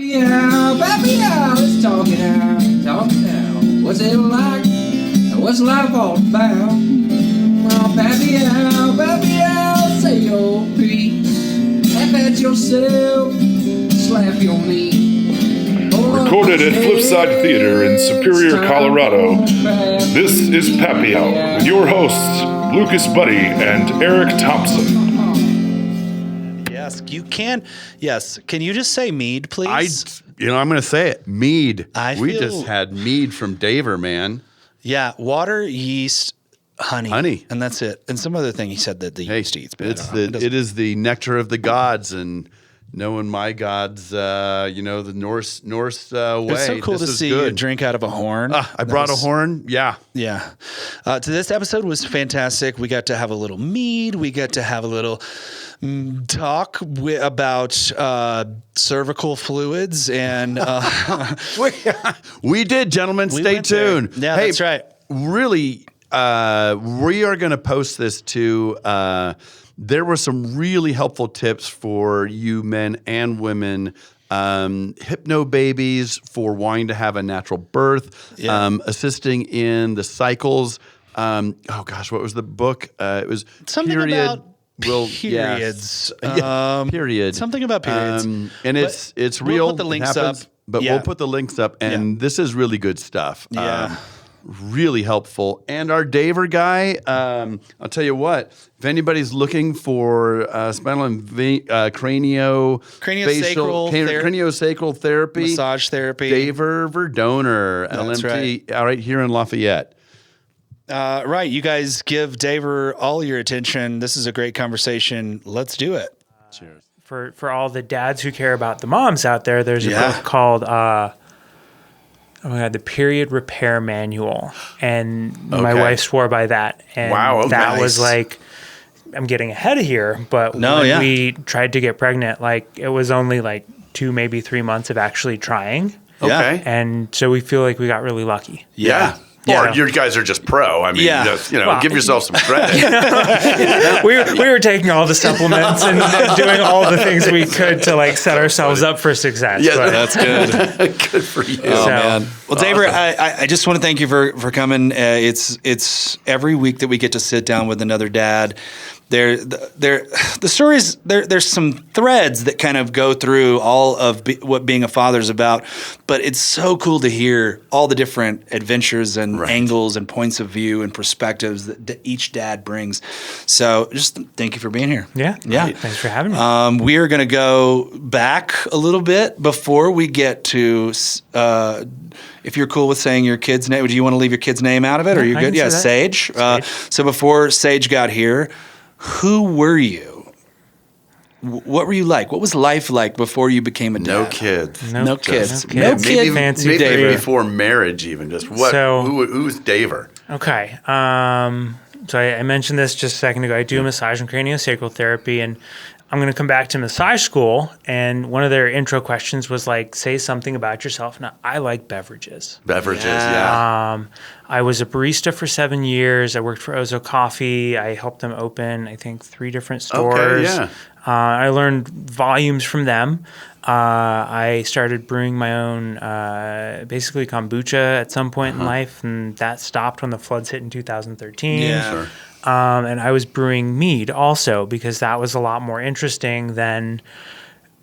Pappy Hour, let's talk it now. What's it like? What's life all about? Oh, Pappy Hour, say your piece. Laugh at yourself, slap your knee. Recorded at Flipside Theater in Superior, Colorado, this is Pappy Hour with your hosts, Lucas Buddy and Eric Thompson. Yes, you can. Yes. Can you just say mead, please? I'm going to say it. Mead. We feel- just had mead from Daver, man. Yeah, water, yeast, honey. And that's it. And some other thing he said that the yeast eats. But It is the nectar of the gods, and knowing my gods, the Norse way. It's so cool to see you drink out of a horn. I brought a horn. Yeah. Yeah. To this episode was fantastic. We got to have a little mead. We got to have a little talk about cervical fluids and we did, gentlemen. Stay tuned. Yeah, hey, that's right. Really, we are going to post this too. There were some really helpful tips for you men and women. Hypno babies for wanting to have a natural birth, assisting in the cycles. What was the book? It was something about periods. Period. Something about periods. And it's real. We'll put the links up. But we'll put the links up, and this is really good stuff. Yeah. Really helpful. And our Daver guy, I'll tell you what, if anybody's looking for spinal and craniosacral therapy, massage therapy, Daver Verdoner, LMT, right here in Lafayette. Right. You guys give Daver all your attention. This is a great conversation. Let's do it. Cheers. For all the dads who care about the moms out there, there's a book called The Period Repair Manual. And my wife swore by that. And that was like, I'm getting ahead of here, but when we tried to get pregnant, it was only 2, maybe 3 months of actually trying. Okay. And so we feel like we got really lucky. Yeah. Or you guys are just pro. I mean, give yourself some credit. we were taking all the supplements and doing all the things we could to set ourselves up for success. Yeah, that's good. Good for you. Oh, man. Well, Daver, I just want to thank you for coming. It's every week that we get to sit down with another dad. The stories, there's some threads that kind of go through all of what being a father is about, but it's so cool to hear all the different adventures and angles and points of view and perspectives that each dad brings. So just thank you for being here. Yeah. Thanks for having me. We are going to go back a little bit before we get to, if you're cool with saying your kid's name, do you want to leave your kid's name out of it? Or are you good? Yeah, Sage. So before Sage got here, who were you? What were you like? What was life like before you became a dad? No kids. No kids. Maybe Fancy Daver. Before marriage even. Just what? So, who's Daver? Okay. So I mentioned this just a second ago. I do massage and craniosacral therapy, and I'm going to come back to massage school, and one of their intro questions was say something about yourself. Now, I like beverages. Yeah. I was a barista for 7 years. I worked for Ozo Coffee. I helped them open, I think, 3 different stores. Okay, yeah. I learned volumes from them. I started brewing my own, basically kombucha at some point in life, and that stopped when the floods hit in 2013. Yeah. Sure. And I was brewing mead also because that was a lot more interesting than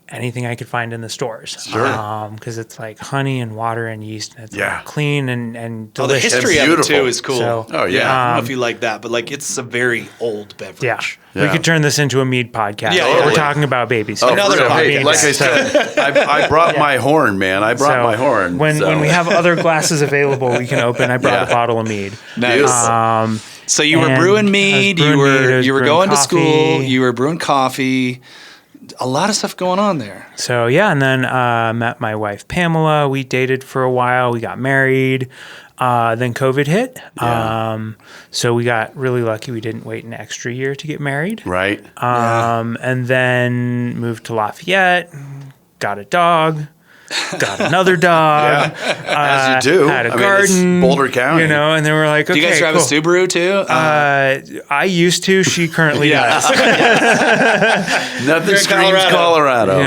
anything I could find in the stores. Sure. Because it's honey and water and yeast, and it's clean and delicious. The history of it too is cool. So, I don't know if you like that, but it's a very old beverage. Yeah. We could turn this into a mead podcast. Yeah, We're talking about babies. Another podcast. Like I said, I brought my horn, man. I brought my horn. When we have other glasses available, we can open. I brought a bottle of mead. Nice. So you were brewing mead. You were going to school. You were brewing coffee. A lot of stuff going on there. So and then met my wife Pamela. We dated for a while. We got married. Then COVID hit. So we got really lucky. We didn't wait an extra year to get married. Right. And then moved to Lafayette. Got a dog. got another dog. As you do. Had a garden. It's Boulder County. And they were like, okay, do you guys drive a Subaru too? I used to. She currently does. Nothing screams Colorado.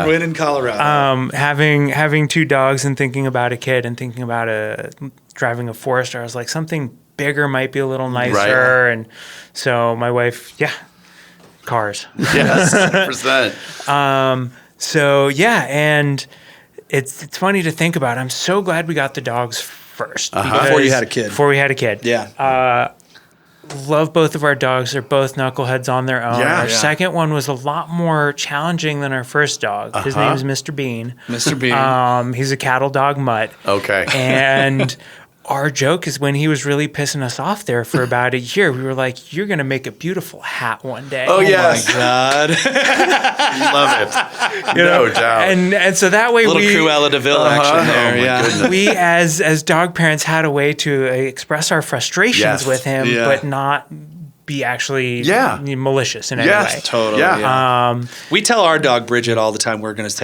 We're in Colorado. Having 2 dogs and thinking about a kid and thinking about driving a Forester, I was like, something bigger might be a little nicer. Right. And so my wife, cars. Yes, 100%. So and it's funny to think about. I'm so glad we got the dogs first. Before you had a kid. Before we had a kid. Yeah. Love both of our dogs. They're both knuckleheads on their own. Yeah. Our second one was a lot more challenging than our first dog. His name is Mr. Bean. Mr. Bean. He's a cattle dog mutt. Okay. And our joke is when he was really pissing us off there for about a year, we were like, you're going to make a beautiful hat one day. Oh, yes. My God. Love it. No doubt. And so that way Little Cruella de Vil action there. Goodness. we as dog parents had a way to express our frustrations with him, but not be actually malicious in any way. Totally. Yeah. We tell our dog Bridget all the time we're going to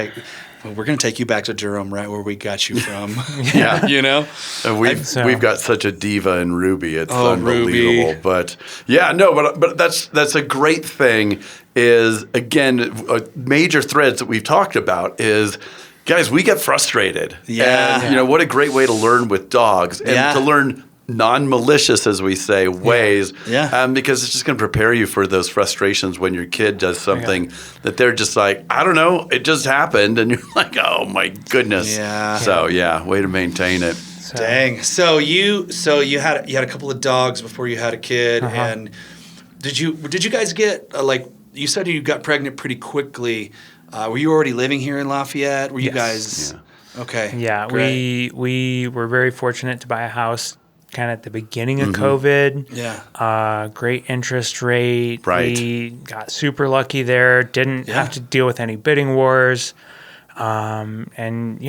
take you back to Durham, right where we got you from. And we've got such a diva in Ruby. It's unbelievable. Ruby. But but that's a great thing. Is again major threads that we've talked about is. Guys, we get frustrated. Yeah. And, what a great way to learn with dogs and to learn non-malicious, as we say, ways. Yeah. Because it's just going to prepare you for those frustrations when your kid does something that they're just like, I don't know, it just happened. And you're like, oh, my goodness. Yeah. So, way to maintain it. Dang. So you had a couple of dogs before you had a kid. And did you guys get, you said you got pregnant pretty quickly. Were you already living here in Lafayette? Were you guys? Yeah. Okay. Yeah, great. we were very fortunate to buy a house kind of at the beginning of COVID. Yeah. Great interest rate. Right. We got super lucky there. Didn't have to deal with any bidding wars. And do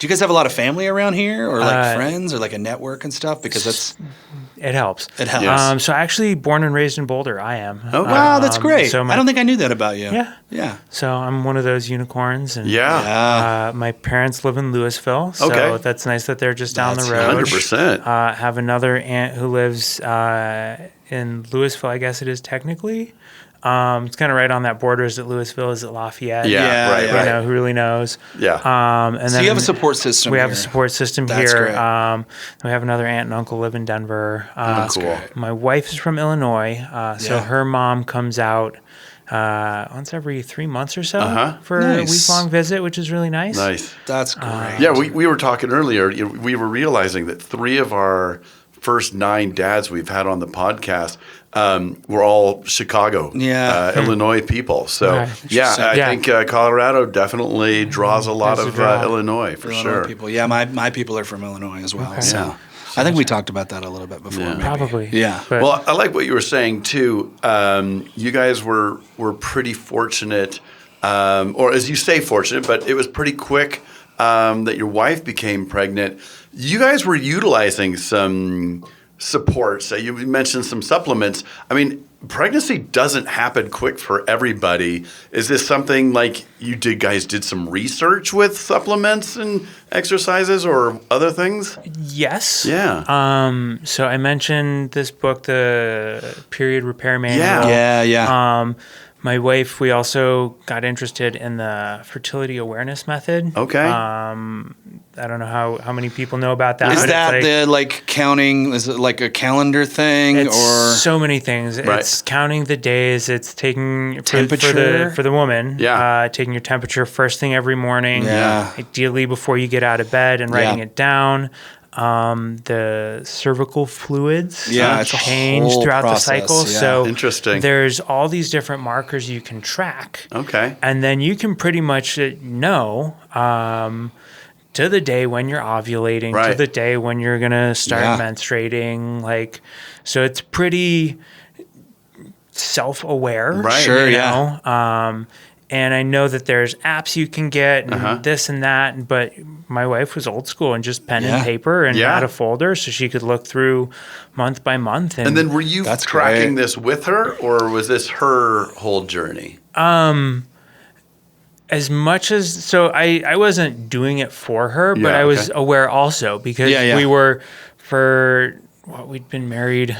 you guys have a lot of family around here, or friends, or a network and stuff? Because it helps. It helps. Yes. So actually, born and raised in Boulder, I am. Oh, wow, that's great. So I don't think I knew that about you. Yeah. So I'm one of those unicorns, and my parents live in Louisville, so that's nice that they're just down the road. 100%. Have another aunt who lives in Louisville. I guess it is technically. It's kind of right on that border. Is it Louisville? Is it Lafayette? Right. Who really knows? Yeah. And so then you have a support system. We have a support system That's here. Great. We have another aunt and uncle live in Denver. That's cool. Great. My wife is from Illinois, so her mom comes out once every 3 months or so for a week-long visit, which is really nice. Nice. That's great. Yeah, we were talking earlier. We were realizing that 3 of our first 9 dads we've had on the podcast were all Chicago, Illinois people. So, I think Colorado definitely draws a lot of Illinois for Illinois sure. People. Yeah, my people are from Illinois as well. Okay. So I think we talked about that a little bit before. Maybe. Probably. Yeah. But well, I like what you were saying too. You guys were pretty fortunate, or as you say, fortunate, but it was pretty quick that your wife became pregnant. You guys were utilizing some supports. You mentioned some supplements. I mean, pregnancy doesn't happen quick for everybody. Is this something like you guys did some research with supplements and exercises or other things? Yes. Yeah. So I mentioned this book, the Period Repair Manual. Yeah. My wife, we also got interested in the fertility awareness method. Okay. I don't know how many people know about that. Is that the counting? Is it like a calendar thing, it's or so many things? Right. It's counting the days. It's taking temperature for the woman. Yeah. Taking your temperature first thing every morning. Yeah. Ideally before you get out of bed and writing it down. The cervical fluids change throughout process, the cycle. Yeah. So interesting. There's all these different markers you can track. Okay. And then you can pretty much know to the day when you're ovulating, to the day when you're going to start menstruating. So it's pretty self-aware. Right. Sure, you know? And I know that there's apps you can get and this and that, but my wife was old school and just pen and paper and had a folder so she could look through month by month. And then were you tracking this with her, or was this her whole journey? As much as, so I wasn't doing it for her, but I was aware also because we were we'd been married,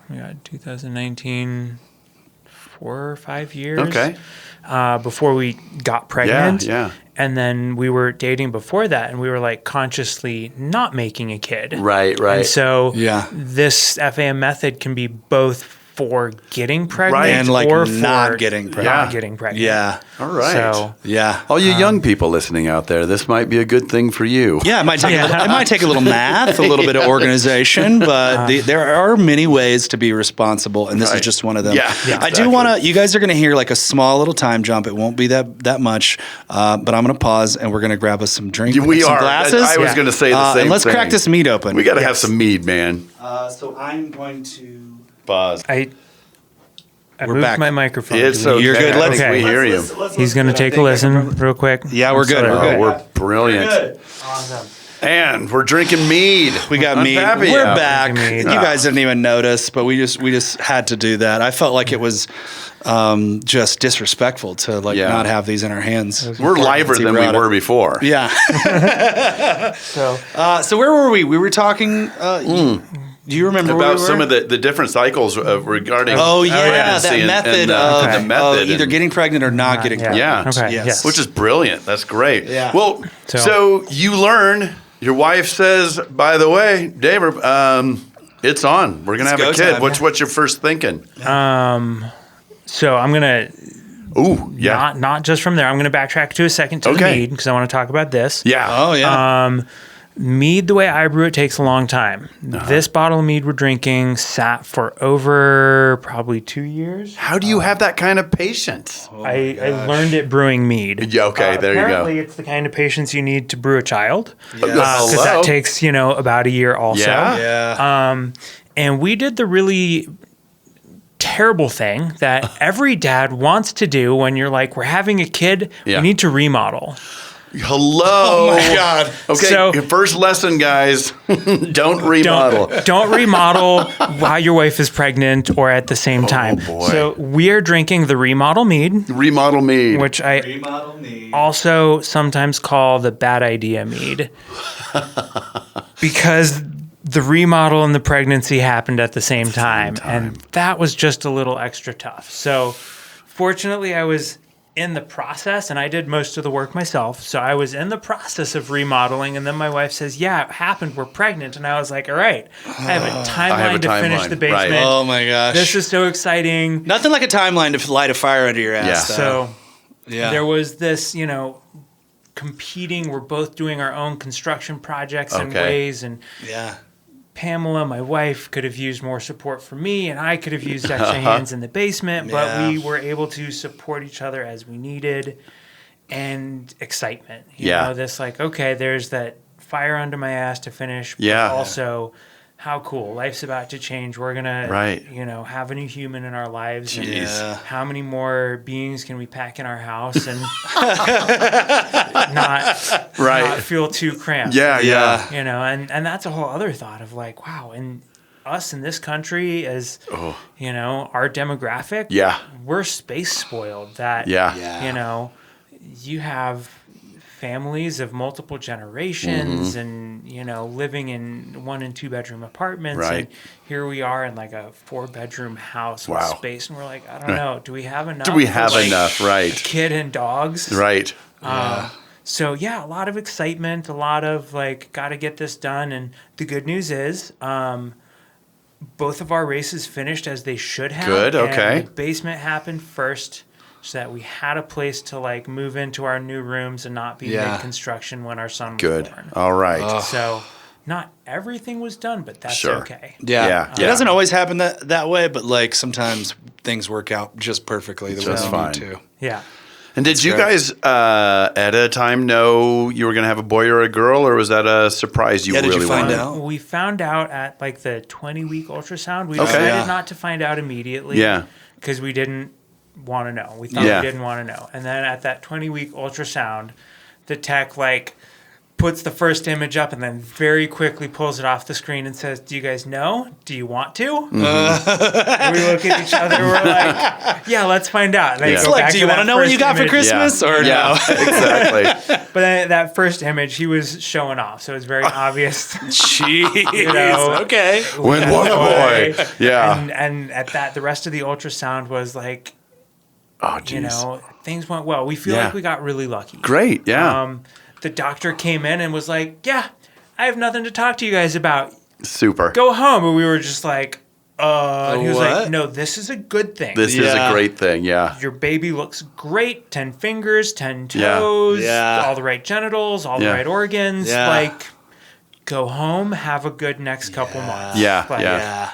2019, 4 or 5 years. Okay. Before we got pregnant. Yeah. And then we were dating before that, and we were like consciously not making a kid. Right. And so this FAM method can be both for getting pregnant and like or not for getting pregnant. not getting pregnant. Yeah. All right. So, all you young people listening out there, this might be a good thing for you. Yeah, it might take a little math, a little bit of organization, but there are many ways to be responsible, and this is just one of them. Yeah, I do want to. You guys are going to hear like a small little time jump. It won't be that much, but I'm going to pause and we're going to grab us some drink. We some are. Glasses. I was going to say the same and let's thing. crack this mead open. We got to have some mead, man. So I'm going to Pause. I We're moved back. my microphone. It's okay. You're good. I think we hear you. He's going to take a listen real quick. Yeah, we're good. We're brilliant. Awesome. And we're drinking mead. We got on mead. Pappy We're Hour. back. Mead. You guys didn't even notice, but we just had to do that. I felt like it was just disrespectful to not have these in our hands. We're liver than we were before. Yeah. So where were we? We were talking. Do you remember About where we were? some of the different cycles regarding that pregnancy method of either getting pregnant or not getting pregnant. Yeah. Okay. Yes. Which is brilliant. That's great. Yeah. Well, so you learn. Your wife says, by the way, Daver, it's on. We're gonna have a kid. time. What's your first thinking? So I'm going to, not just from there, I'm going to backtrack to a second to the mead because I want to talk about this. Yeah. Oh yeah. Mead, the way I brew it, takes a long time. This bottle of mead we're drinking sat for over probably 2 years. How do you have that kind of patience? I learned it brewing mead. Yeah, okay, there you go. Apparently, it's the kind of patience you need to brew a child. Yes. Because that takes, about a year also. Yeah. And we did the really terrible thing that every dad wants to do when you're like, we're having a kid, we need to remodel. Hello. Oh my God. Okay, So- first lesson, guys. Don't remodel. Don't remodel while your wife is pregnant or at the same time. Boy. So we are drinking the remodel mead, Remodel mead. which I also sometimes call the bad idea mead. Because the remodel and the pregnancy happened at the same time. And that was just a little extra tough. So fortunately, I was in the process, and I did most of the work myself. So I was in the process of remodeling, and then my wife says, yeah, it happened. We're pregnant. And I was like, all right, I have a timeline to finish the basement. Right. Oh my gosh. This is so exciting. Nothing like a timeline to light a fire under your ass. Yeah. So yeah. there was this, competing. We're both doing our own construction projects in ways, and Yeah. Pamela, my wife, could have used more support from me, and I could have used extra hands in the basement, but we were able to support each other as we needed, and excitement. You know, this there's that fire under my ass to finish, but also how cool. Life's about to change. We're going to, have a new human in our lives. And how many more beings can we pack in our house and not feel too cramped? Yeah. And that's a whole other thought of like, wow, and us in this country as, our demographic, we're space spoiled that, you have families of multiple generations and, living in 1 and 2 bedroom apartments. Right. And here we are in like a 4-bedroom house with space. And we're like, I don't know. Do we have enough? Right. A kid and dogs? Right. So a lot of excitement, a lot of like, got to get this done. And the good news is, both of our races finished as they should have. Good. Okay. And the basement happened first, so that we had a place to like move into our new rooms and not be mid-construction when our son was born. All right. So not everything was done, but that's okay. Yeah. It doesn't always happen that way, but like sometimes things work out just perfectly the way they need to. Yeah. And did you guys at a time know you were going to have a boy or a girl, or was that a surprise you really wanted? We found out at like the 20-week ultrasound. We decided not to find out immediately because we didn't want to know. We thought we didn't want to know. And then at that 20-week ultrasound, the tech puts the first image up and then very quickly pulls it off the screen and says, "Do you guys know? Do you want to?" And we look at each other. We're like, "Yeah, let's find out." And it's like, do you want to know what you got for Christmas or no? Exactly. But that first image, he was showing off, so it was very obvious. Jeez. Okay. When was a boy? Yeah. And at that, the rest of the ultrasound was like, oh, geez. Things went well. We feel like we got really lucky. Great. Yeah. The doctor came in and was like, "Yeah, I have nothing to talk to you guys about. Super. Go home." And we were just like, and he was like, "No, this is a good thing. This is a great thing, yeah. Your baby looks great. 10 fingers, 10 toes, all the right genitals, all the right organs. Like, go home, have a good next couple months." Yeah.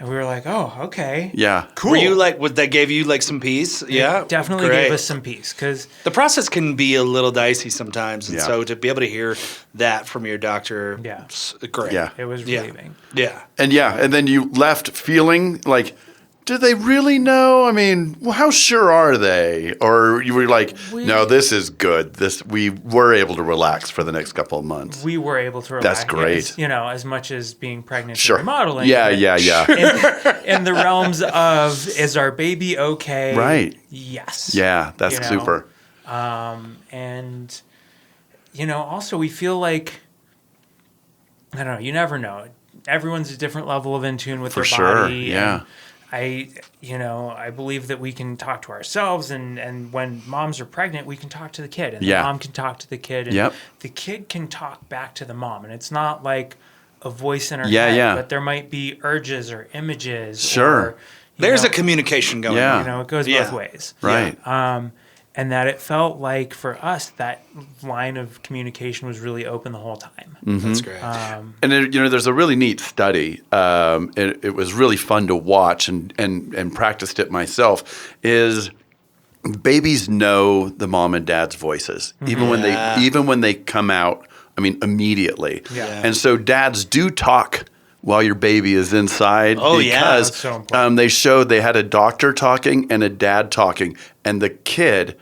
And we were like, "Oh, okay. Yeah. Cool." Were you like, would that gave you like some peace? Yeah. Definitely gave us some peace because the process can be a little dicey sometimes. And so to be able to hear that from your doctor, great. Yeah. It was relieving. Yeah. And then you left feeling like, do they really know? I mean, how sure are they? Or you were like, no, this is good. We were able to relax for the next couple of months. We were able to relax. That's great. As much as being pregnant and remodeling. Yeah. In the realms of, is our baby okay? Right. Yes. Yeah, that's super. And, also we feel like, I don't know, you never know. Everyone's a different level of in tune with their body. Yeah. I believe that we can talk to ourselves, and when moms are pregnant, we can talk to the kid, and the mom can talk to the kid, and the kid can talk back to the mom, and it's not like a voice in her head, but there might be urges or images. Sure. There's a communication going on. It goes both ways. Right. And that it felt like for us that line of communication was really open the whole time. Mm-hmm. That's great. And there's a really neat study. It was really fun to watch and practiced it myself. Is babies know the mom and dad's voices even when they come out. I mean, immediately. Yeah. And so dads do talk while your baby is inside. Because that's so important. They showed they had a doctor talking and a dad talking, and the kid,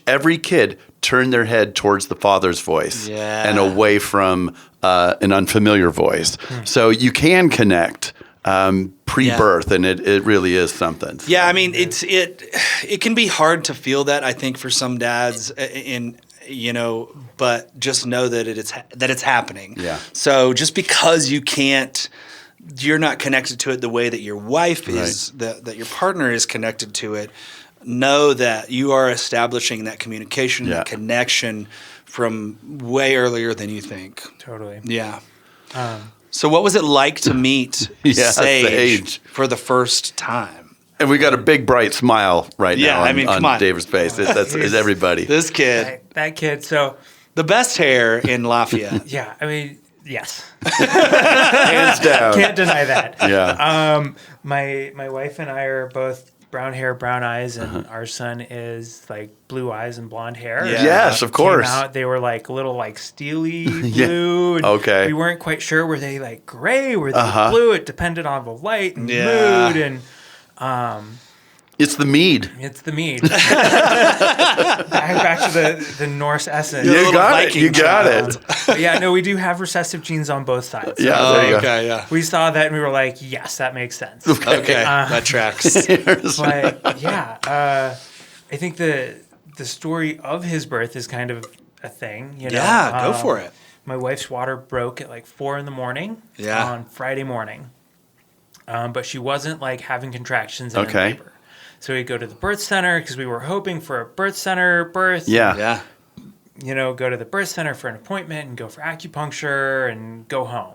every kid turned their head towards the father's voice and away from an unfamiliar voice. So you can connect pre-birth, and it really is something. Yeah, I mean, it can be hard to feel that, I think, for some dads but just know that it's happening. Yeah. So just because you're not connected to it the way that your wife is, that your partner is connected to it, know that you are establishing that communication, that connection from way earlier than you think. Totally. Yeah. So what was it like to meet Sage for the first time? And we got a big bright smile right now on come on. Daver's face. That's everybody. This kid. That kid. So the best hair in Lafayette. Yeah, I mean, yes. Hands down. Can't deny that. Yeah. My wife and I are both brown hair, brown eyes, and our son is like blue eyes and blonde hair. Yeah. Yes, of course. They were like little like steely blue. And okay. We weren't quite sure, were they like gray, were they blue? It depended on the light and mood and it's the mead. It's the mead. back to the Norse essence. You got it. But yeah, no, we do have recessive genes on both sides. So Yeah. We saw that and we were like, yes, that makes sense. Okay, that tracks. But yeah, I think the story of his birth is kind of a thing. Yeah, go for it. My wife's water broke at like 4 a.m. on Friday morning. But she wasn't like having contractions in labor. So we go to the birth center because we were hoping for a birth center birth. Yeah. Go to the birth center for an appointment and go for acupuncture and go home.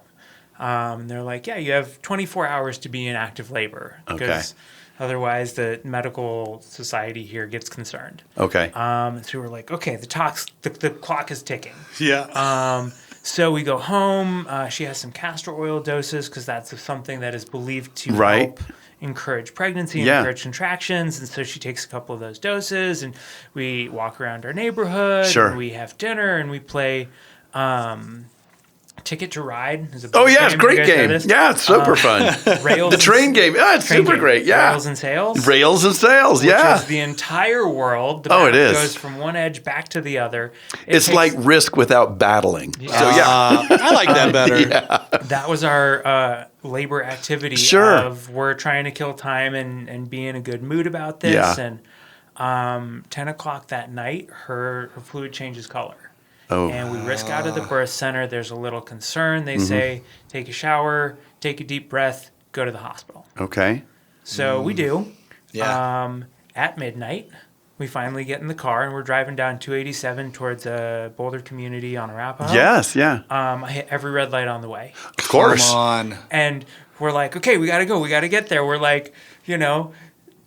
And they're like, yeah, you have 24 hours to be in active labor. Because otherwise the medical society here gets concerned. Okay. So we were like, okay, the clock is ticking. Yeah. So we go home. She has some castor oil doses because that's something that is believed to help encourage pregnancy and encourage contractions. And so she takes a couple of those doses, and we walk around our neighborhood. Sure. And we have dinner, and we play Ticket to Ride is a it's a great game. Yeah, it's super fun. Rails the train game. Yeah, it's super great. Yeah. Rails and Sails. Rails and Sails, which is the entire world. The map goes from one edge back to the other. It's like Risk without battling. Yeah. So, I like that better. That was our labor activity of we're trying to kill time and be in a good mood about this. Yeah. And 10 o'clock that night, her fluid changes color. Oh. And we risk out of the birth center. There's a little concern. They say, take a shower, take a deep breath, go to the hospital. Okay. So we do. Yeah. At midnight, we finally get in the car and we're driving down 287 towards a Boulder community on Arapahoe. Yes, yeah. I hit every red light on the way. Of course. Come on. And we're like, okay, we got to go. We got to get there. We're like,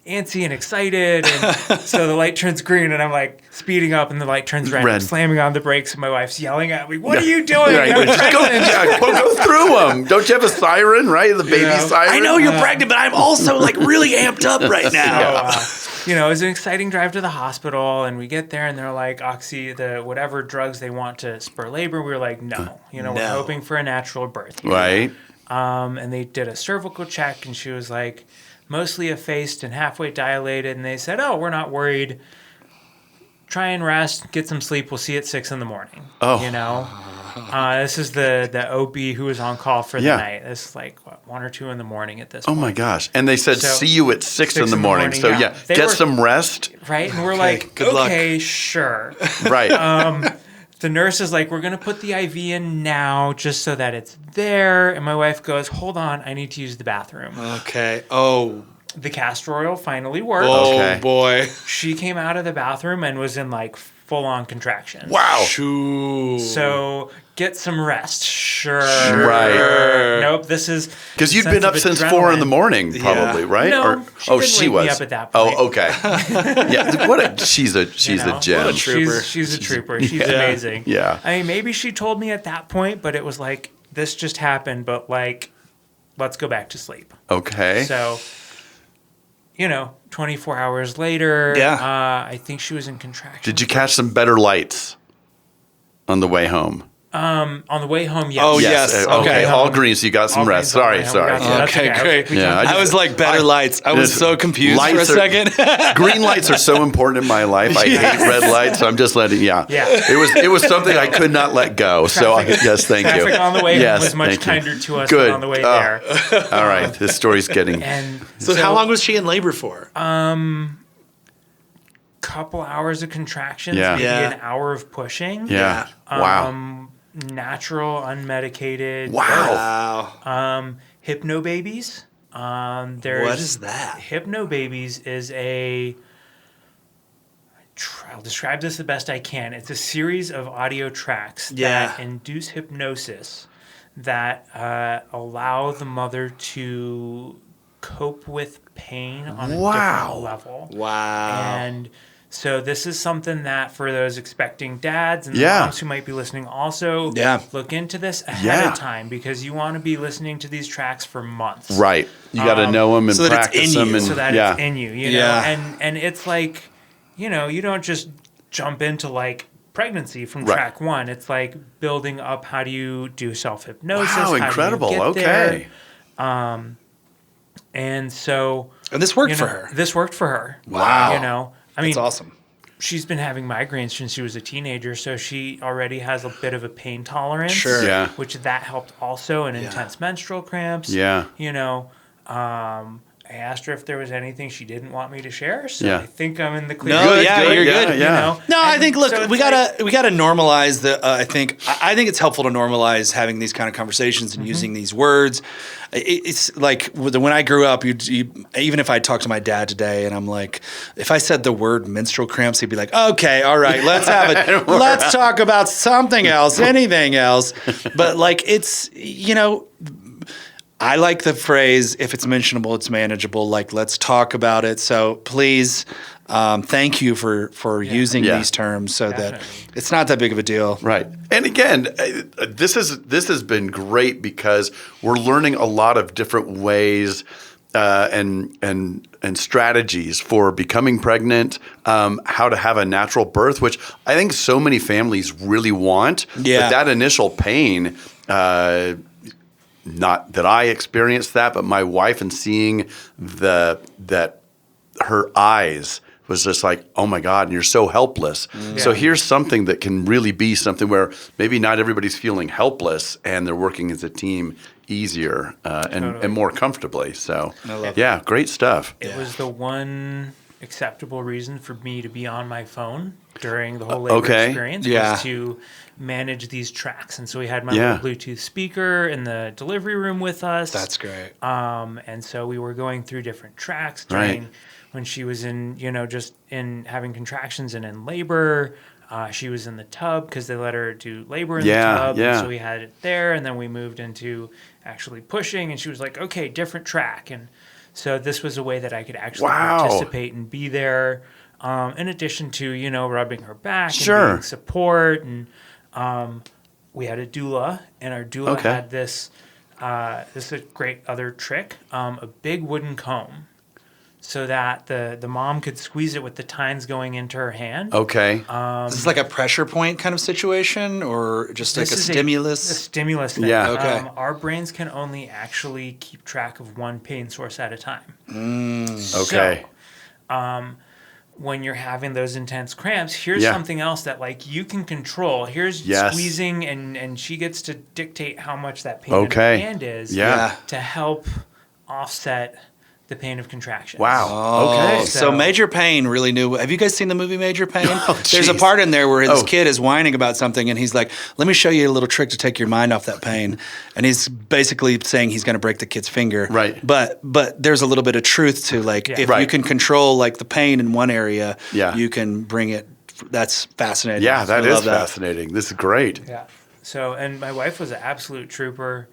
antsy and excited, and so the light turns green, and I'm like speeding up, and the light turns red. I'm slamming on the brakes, and my wife's yelling at me, "What are you doing? Go through them. Don't you have a siren, right? The baby siren. I know you're pregnant, but I'm also like really amped up right now. So, it was an exciting drive to the hospital, and we get there, and they're like, whatever drugs they want to spur labor. We were like, no, we're hoping for a natural birth, right? And they did a cervical check, and she was like, mostly effaced and halfway dilated, and they said, "Oh, we're not worried. Try and rest, get some sleep. We'll see you at 6 a.m. This is the OB who was on call for the night. This is like 1 or 2 a.m. at this point. Oh my gosh! And they said, "See you at 6 a.m." So get some rest. Right, and we're like, "Okay, sure." Right. The nurse is like, we're going to put the IV in now just so that it's there. And my wife goes, hold on, I need to use the bathroom. Okay. Oh. The castor oil finally worked. Oh, boy. She came out of the bathroom and was in like full-on contractions. Wow. Shoo. So get some rest. Sure. Right. Nope, this is... Because you'd been up since 4 a.m, probably, right? No, she was. Me up at that point. Oh, okay. Yeah, she's a gem. What a trooper. She's a trooper. She's amazing. Yeah. I mean, maybe she told me at that point, but it was like, this just happened, but like, let's go back to sleep. Okay. So... 24 hours later, I think she was in contraction. Did you catch some better lights on the way home? On the way home, yes. Oh, yes. Okay. All green, so you got some rest. Sorry. Okay, great. Yeah, I was like, better lights. I was so confused for a second. Green lights are so important in my life. I hate red lights, so I'm just letting, Yeah. It was something I could not let go. So, yes, thank you. Traffic on the way home was much kinder to us than on the way there. All right. This story's getting... So how long was she in labor for? Couple hours of contractions, maybe an hour of pushing. Yeah. Wow. Natural, unmedicated. Wow. Hypno babies. What is that? Hypno babies is I'll describe this the best I can. It's a series of audio tracks that induce hypnosis that allow the mother to cope with pain on a different level. Wow. And so this is something that for those expecting dads and the moms who might be listening also, look into this ahead of time because you want to be listening to these tracks for months. Right. You got to know them and so practice them. So that it's in you, you know? And it's like, you don't just jump into like pregnancy from track 1. It's like building up how do you do self-hypnosis. Wow, incredible. Okay. And so... And this worked for her. This worked for her. Wow. I mean, that's awesome. She's been having migraines since she was a teenager, so she already has a bit of a pain tolerance. Sure. Yeah. Which that helped also, and intense menstrual cramps. Yeah. I asked her if there was anything she didn't want me to share, so I think I'm in the clear. No, you're good. Yeah. No, I think we gotta normalize the. I think it's helpful to normalize having these kind of conversations and using these words. It's like when I grew up, even if I talked to my dad today, and I'm like, if I said the word menstrual cramps, he'd be like, "Okay, all right, let's have it. Let's talk about something else, anything else." But like, it's I like the phrase, if it's mentionable, it's manageable. Like, let's talk about it. So please, thank you for using these terms so that it's not that big of a deal. Right. And again, this has been great because we're learning a lot of different ways and and strategies for becoming pregnant, how to have a natural birth, which I think so many families really want. Yeah. But that initial pain, not that I experienced that, but my wife, and seeing that her eyes was just like, oh my God, and you're so helpless. So here's something that can really be something where maybe not everybody's feeling helpless and they're working as a team easier and more comfortably. So great stuff. It was the one acceptable reason for me to be on my phone during the whole labor experience was to manage these tracks. And so we had my little Bluetooth speaker in the delivery room with us. That's great. And so we were going through different tracks during when she was in, just in having contractions and in labor. She was in the tub because they let her do labor in the tub. And so we had it there. And then we moved into actually pushing. And she was like, okay, different track. And so this was a way that I could actually participate and be there. In addition to, rubbing her back and being support. And we had a doula. And our doula had this is a great other trick, a big wooden comb, so that the mom could squeeze it with the tines going into her hand. Okay. Is this like a pressure point kind of situation, or just like a stimulus? A stimulus thing. Yeah. Okay. Our brains can only actually keep track of one pain source at a time. Okay. So, when you're having those intense cramps, here's something else that you can control. Here's squeezing, and she gets to dictate how much that pain in her hand is to help offset the pain of contraction. Wow. Oh, okay. So Major Payne really knew. Have you guys seen the movie Major Payne? There's a part in there where this kid is whining about something, and he's like, let me show you a little trick to take your mind off that pain. And he's basically saying he's going to break the kid's finger. Right. But there's a little bit of truth to if you can control the pain in one area, you can bring it. That's fascinating. Yeah, that is fascinating. This is great. Yeah. So, and my wife was an absolute trooper.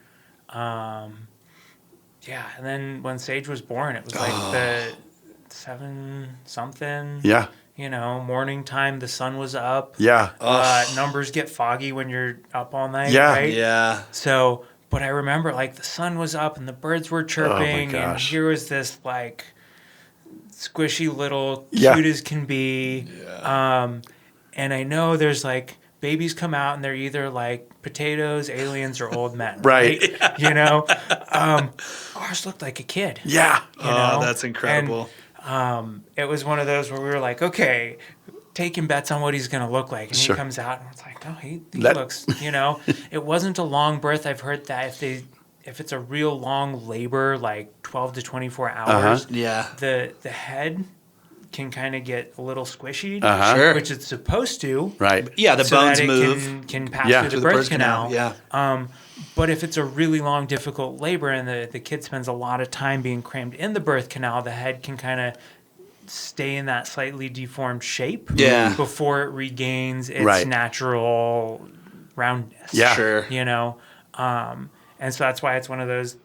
And then when Sage was born, it was the 7-something. Yeah. Morning time, the sun was up. Yeah. Numbers get foggy when you're up all night, Yeah. right? Yeah. So, but I remember the sun was up and the birds were chirping, and here was this squishy little cute as can be. Yeah. And I know there's babies come out and they're either potatoes, aliens, or old men. Right. Ours looked like a kid. Yeah. Oh, that's incredible. And, it was one of those where we were like, okay, taking bets on what he's going to look like. And he comes out and it's like, oh, he looks, it wasn't a long birth. I've heard that if it's a real long labor, 12 to 24 hours, the head can kind of get a little squishy, which it's supposed to. Right. Yeah, the bones that move. Can pass through the birth canal. Yeah. But if it's a really long, difficult labor and the kid spends a lot of time being crammed in the birth canal, the head can kind of stay in that slightly deformed shape before it regains its natural roundness. Yeah. Sure. And so that's why it's one of those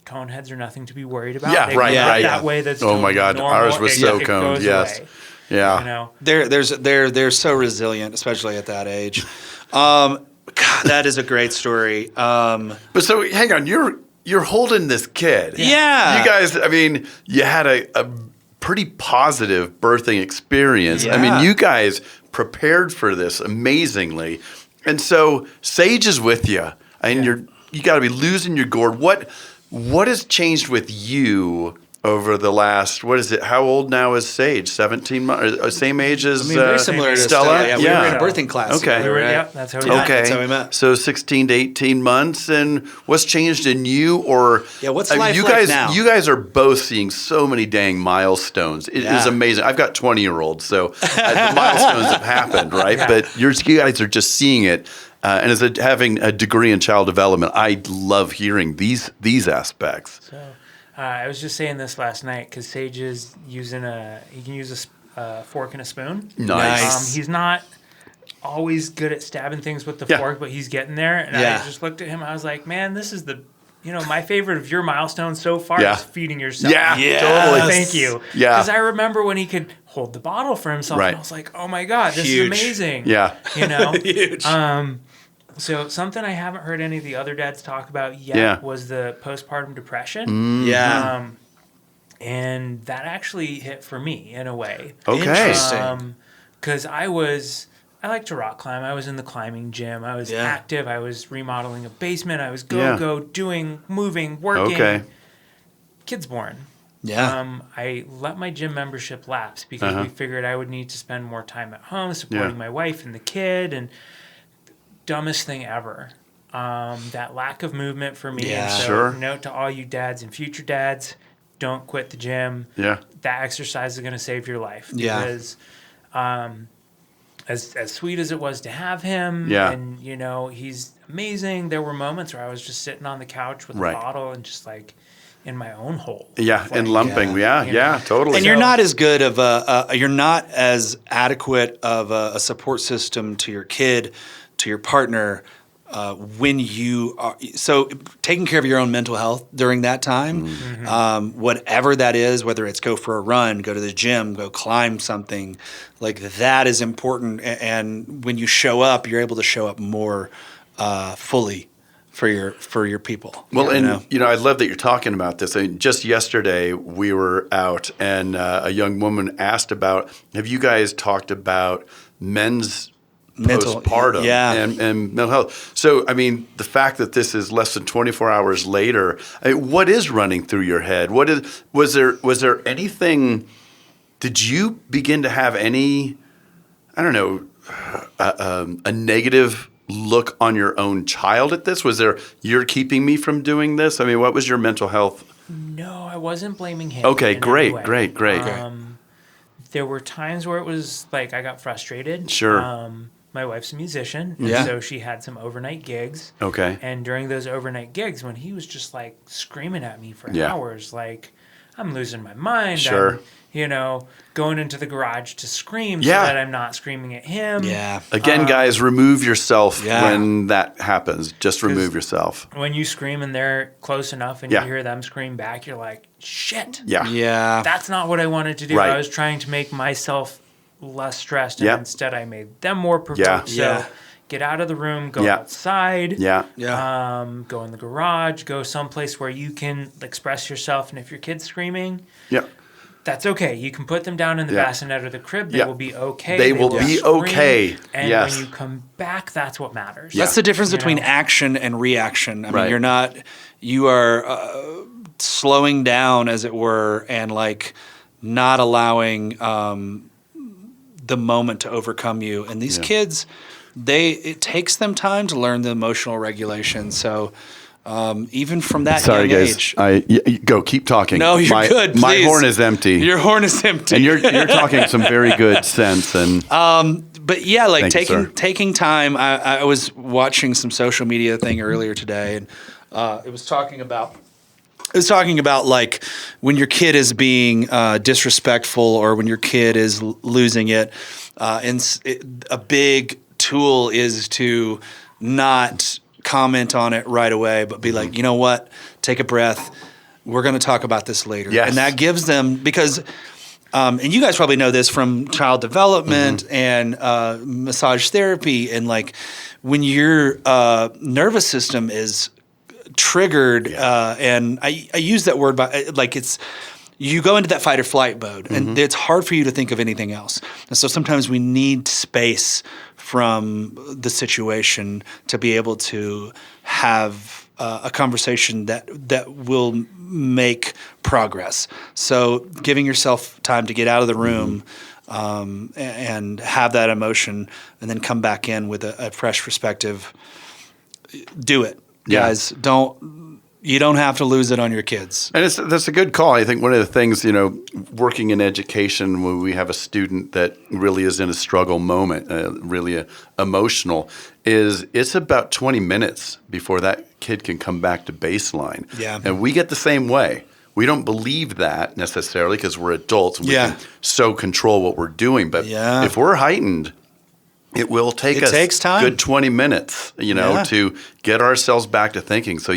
cone heads are nothing to be worried about. Yeah, right. That way that's oh my God, normal. ours was so it coned. goes Yes. away. Yeah. They're so resilient, especially at that age. God, that is a great story. But so hang on, you're holding this kid. Yeah. You guys, you had a pretty positive birthing experience. Yeah. You guys prepared for this amazingly. And so Sage is with you, and you got to be losing your gourd. What has changed with you over the last, what is it? How old now is Sage? 17 months? Same age as very similar to Stella? Yeah, we were in a birthing class. Okay. Together, right? Yeah, that's how we met. Okay. That's how we met. So 16 to 18 months. And what's changed in you? Or what's life you like guys, now? You guys are both seeing so many dang milestones. It is amazing. I've got 20-year-olds, so the milestones have happened, right? Yeah. But you guys are just seeing it. And as having a degree in child development, I love hearing these aspects. So I was just saying this last night because Sage is he can use a fork and a spoon. Nice. He's not always good at stabbing things with the fork, but he's getting there. And I just looked at him. I was like, man, this is my favorite of your milestones so far is feeding yourself. Yeah, totally. Thank you. Yeah. Because I remember when he could hold the bottle for himself, and I was like, oh my God, this is amazing. Yeah. Huge. So something I haven't heard any of the other dads talk about yet was the postpartum depression. And that actually hit for me in a way. Okay. Interesting. Because I like to rock climb. I was in the climbing gym. I was active. I was remodeling a basement. I was go, doing, moving, working. Okay. Kid's born. Yeah. I let my gym membership lapse because we figured I would need to spend more time at home supporting my wife and the kid. And dumbest thing ever. That lack of movement for me. Yeah. And so note to all you dads and future dads, don't quit the gym. Yeah. That exercise is going to save your life. Yeah. Because as sweet as it was to have him, and he's amazing. There were moments where I was just sitting on the couch with a bottle and just like in my own hole. Yeah, and lumping. Totally. And you're not as good of you're not as adequate of a support system to your kid, to your partner, when you are so taking care of your own mental health during that time, whatever that is, whether it's go for a run, go to the gym, go climb something, like that is important. And when you show up, you're able to show up more fully for your people. Well, I love that you're talking about this. I mean, just yesterday we were out, and a young woman asked about, have you guys talked about men's postpartum and mental health? So, I mean, the fact that this is less than 24 hours later, what is running through your head? Was there anything? Did you begin to have any, I don't know, a negative look on your own child at this? Was there, you're keeping me from doing this? I mean, what was your mental health? No, I wasn't blaming him. Okay, great. There were times where it was like I got frustrated. Sure. My wife's a musician, so she had some overnight gigs. Okay. And during those overnight gigs, when he was just like screaming at me for hours, like I'm losing my mind. Sure. I'm, going into the garage to scream so that I'm not screaming at him. Yeah. Again, guys, remove yourself when that happens. Just remove yourself. When you scream and they're close enough and you hear them scream back, you're like, shit. Yeah. Yeah. That's not what I wanted to do. Right. I was trying to make myself less stressed, and instead I made them more provoked. So get out of the room, go outside. Yeah. Go in the garage, go someplace where you can express yourself. And if your kid's screaming, that's okay. You can put them down in the bassinet or the crib. They will be okay. They will be okay. And when you come back, that's what matters. That's the difference between action and reaction. I mean, you are slowing down, as it were, and like not allowing the moment to overcome you. And these kids, it takes them time to learn the emotional regulation. So even from that young age. Go, keep talking. No, you're good. My please. horn is empty. Your horn is empty. And you're talking some very good sense. And but yeah, like taking time. I was watching some social media thing earlier today, and it was talking about like when your kid is being disrespectful or when your kid is losing it. A big tool is to not comment on it right away, but be like, you know what? Take a breath. We're going to talk about this later. Yes. And that gives them, because, and you guys probably know this from child development and massage therapy, and like when your nervous system is triggered, and I use that word by like you go into that fight or flight mode, and it's hard for you to think of anything else. And so sometimes we need space from the situation to be able to have a conversation that will make progress. So giving yourself time to get out of the room and have that emotion, and then come back in with a fresh perspective. Do it. Guys, you don't have to lose it on your kids. And that's a good call. I think one of the things, working in education, when we have a student that really is in a struggle moment, really emotional, is it's about 20 minutes before that kid can come back to baseline. Yeah. And we get the same way. We don't believe that necessarily because we're adults and we can so control what we're doing. But if we're heightened, it will take us time. Good 20 minutes, to get ourselves back to thinking. So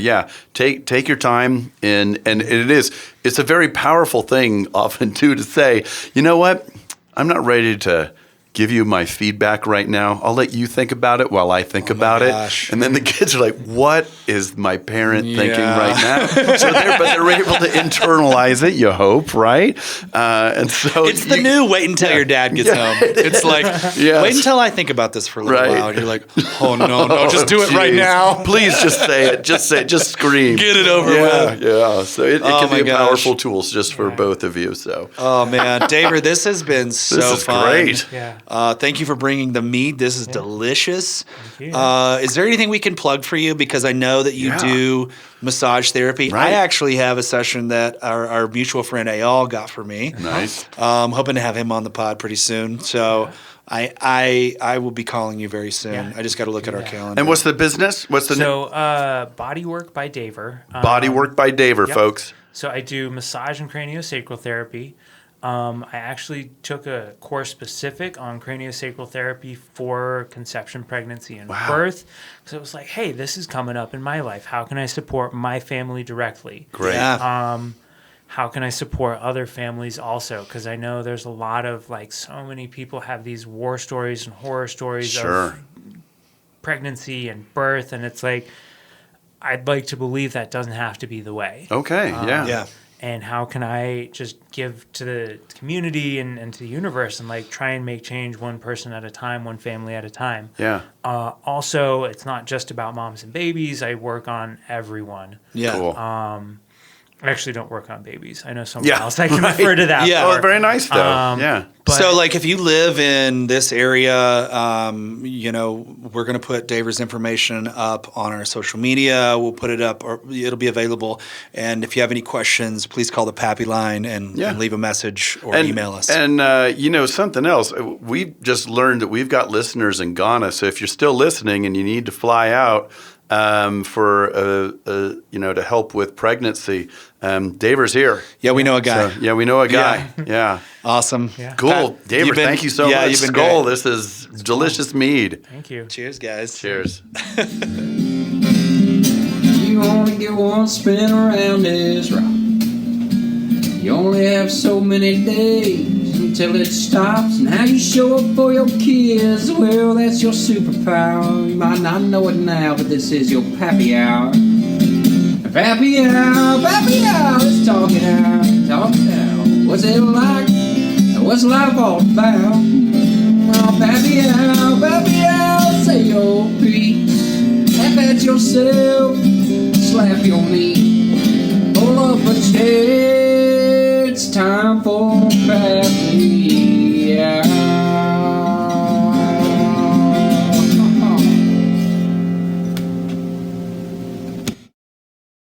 take your time, and it's a very powerful thing often too to say, you know what, I'm not ready to give you my feedback right now. I'll let you think about it while I think about it. And then the kids are like, what is my parent thinking right now? So they're able to internalize it, you hope, right? And so it's the new wait until your dad gets home. It's like, wait until I think about this for a little while. And you're like, oh, no, just do it right now. Please just say it. Just scream. Get it over with. Yeah. So it can be a powerful tool just for both of you. So. Oh, man. Daver, this has been so this is fun. Great. Yeah. Thank you for bringing the mead. This is delicious. Thank you. Is there anything we can plug for you? Because I know that you do massage therapy. Right. I actually have a session that our mutual friend Ayal got for me. Nice. Hoping to have him on the pod pretty soon. So I will be calling you very soon. Yeah. I just got to look at our calendar. And what's the business? What's the Bodywork by Daver. Bodywork by Daver, folks. So I do massage and craniosacral therapy. I actually took a course specific on craniosacral therapy for conception, pregnancy, and birth. So it was like, hey, this is coming up in my life. How can I support my family directly? Great. Yeah. How can I support other families also? Because I know there's a lot of, like, so many people have these war stories and horror stories of pregnancy and birth. And it's like, I'd like to believe that doesn't have to be the way. Okay, yeah. And how can I just give to the community and to the universe and, like, try and make change one person at a time, one family at a time. Yeah. Also, it's not just about moms and babies. I work on everyone. Yeah. Cool. I actually don't work on babies. I know someone else I can refer to that. Yeah. Oh, very nice, though. Yeah. So, like, if you live in this area, we're going to put Daver's information up on our social media. We'll put it up, or it'll be available. And if you have any questions, please call the Pappy line and leave a message or email us. And, something else, we've just learned that we've got listeners in Ghana. So if you're still listening and you need to fly out to help with pregnancy, Daver's here. Yeah, we know a guy. So, we know a guy. Yeah. Awesome. Yeah. Cool. Daver, thank you so much. You've been Skull, great. This is delicious mead. Thank you. Cheers, guys. Cheers. You only get one spin around this rock. You only have so many days until it stops. And how you show up for your kids, well, that's your superpower. You might not know it now, but this is your Pappy Hour. Pappy Hour, let's talk it out. What's it like? What's life all about? Oh, Pappy Hour, say your piece. Laugh at yourself, slap your knee. Pull up a chair, it's time for Pappy